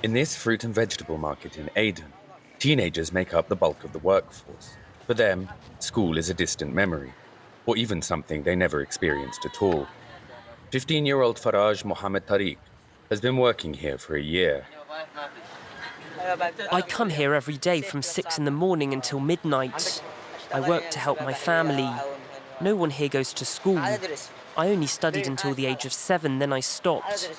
In this fruit and vegetable market in Aden, teenagers make up the bulk of the workforce. For them, school is a distant memory, or even something they never experienced at all. 15-year-old Faraj Mohammed Tariq has been working here for a year. I come here every day from 6 in the morning until midnight. I work to help my family. No one here goes to school. I only studied until the age of 7, then I stopped.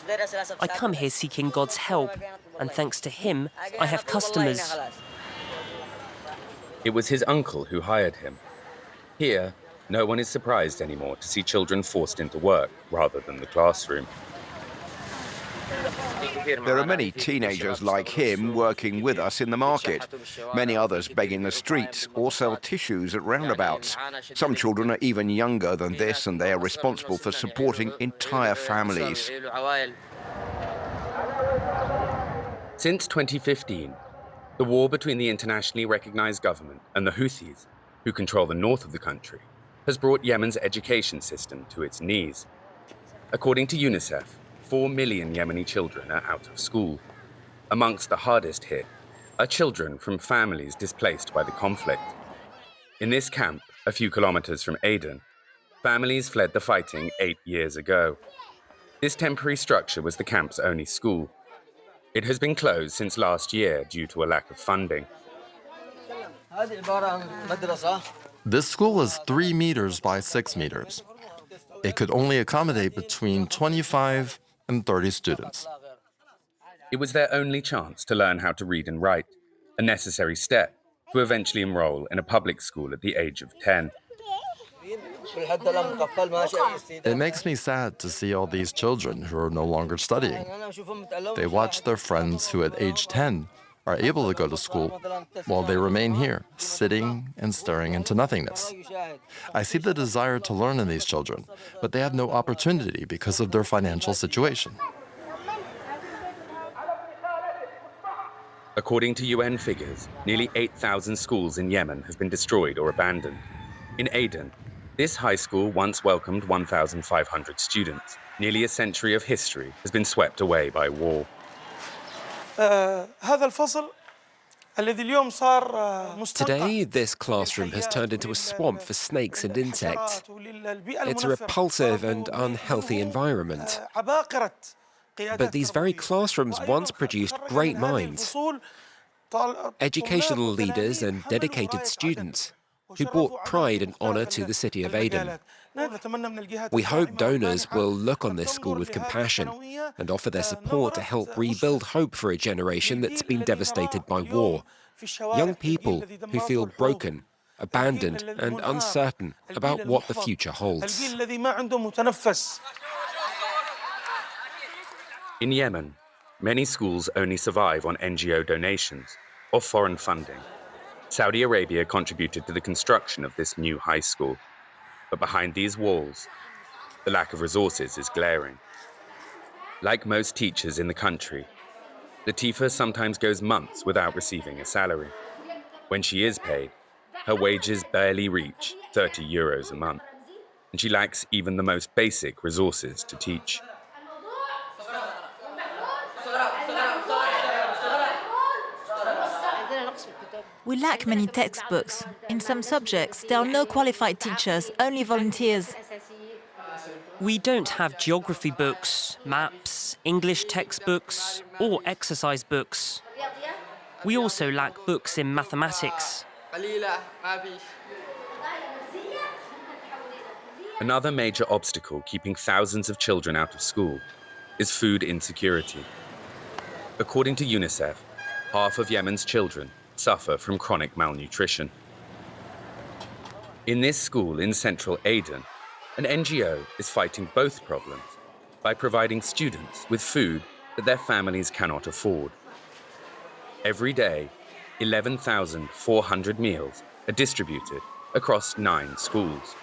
I come here seeking God's help, and thanks to him, I have customers. It was his uncle who hired him. Here, no one is surprised anymore to see children forced into work rather than the classroom. There are many teenagers like him working with us in the market. Many others beg in the streets or sell tissues at roundabouts. Some children are even younger than this, and they are responsible for supporting entire families. Since 2015, the war between the internationally recognized government and the Houthis, who control the north of the country, has brought Yemen's education system to its knees. According to UNICEF, 4 million Yemeni children are out of school. Amongst the hardest hit are children from families displaced by the conflict. In this camp, a few kilometers from Aden, families fled the fighting 8 years ago. This temporary structure was the camp's only school. It has been closed since last year due to a lack of funding. This school is 3 meters by 6 meters. It could only accommodate between 25 and 30 students. It was their only chance to learn how to read and write, a necessary step to eventually enroll in a public school at the age of 10. It makes me sad to see all these children who are no longer studying. They watch their friends who at age 10 are able to go to school while they remain here, sitting and staring into nothingness. I see the desire to learn in these children, but they have no opportunity because of their financial situation. According to UN figures, nearly 8,000 schools in Yemen have been destroyed or abandoned. In Aden, this high school once welcomed 1,500 students. Nearly a century of history has been swept away by war. Today, this classroom has turned into a swamp for snakes and insects. It's a repulsive and unhealthy environment. But these very classrooms once produced great minds, educational leaders and dedicated students who brought pride and honor to the city of Aden. We hope donors will look on this school with compassion and offer their support to help rebuild hope for a generation that's been devastated by war. Young people who feel broken, abandoned, and uncertain about what the future holds. In Yemen, many schools only survive on NGO donations or foreign funding. Saudi Arabia contributed to the construction of this new high school. But behind these walls, the lack of resources is glaring. Like most teachers in the country, Latifa sometimes goes months without receiving a salary. When she is paid, her wages barely reach 30 euros a month, and she lacks even the most basic resources to teach. We lack many textbooks. In some subjects, there are no qualified teachers, only volunteers. We don't have geography books, maps, English textbooks, or exercise books. We also lack books in mathematics. Another major obstacle keeping thousands of children out of school is food insecurity. According to UNICEF, half of Yemen's children suffer from chronic malnutrition. In this school in central Aden, an NGO is fighting both problems by providing students with food that their families cannot afford. Every day, 11,400 meals are distributed across 9 schools.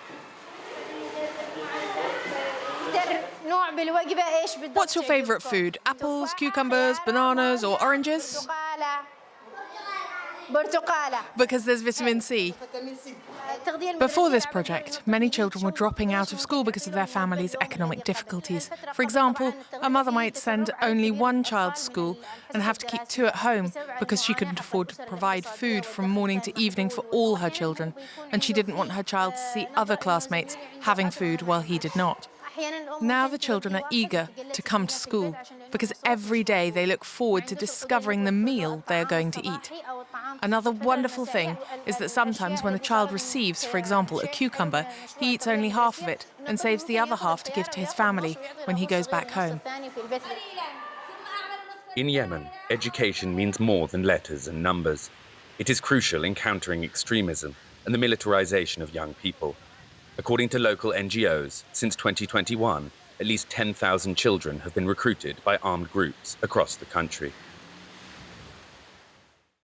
What's your favorite food? Apples, cucumbers, bananas, or oranges? Because there's vitamin C. Before this project, many children were dropping out of school because of their family's economic difficulties. For example, a mother might send only one child to school and have to keep two at home because she couldn't afford to provide food from morning to evening for all her children, and she didn't want her child to see other classmates having food while he did not. Now the children are eager to come to school because every day they look forward to discovering the meal they are going to eat. Another wonderful thing is that sometimes when a child receives, for example, a cucumber, he eats only half of it and saves the other half to give to his family when he goes back home. In Yemen, education means more than letters and numbers. It is crucial in countering extremism and the militarization of young people. According to local NGOs, since 2021, at least 10,000 children have been recruited by armed groups across the country.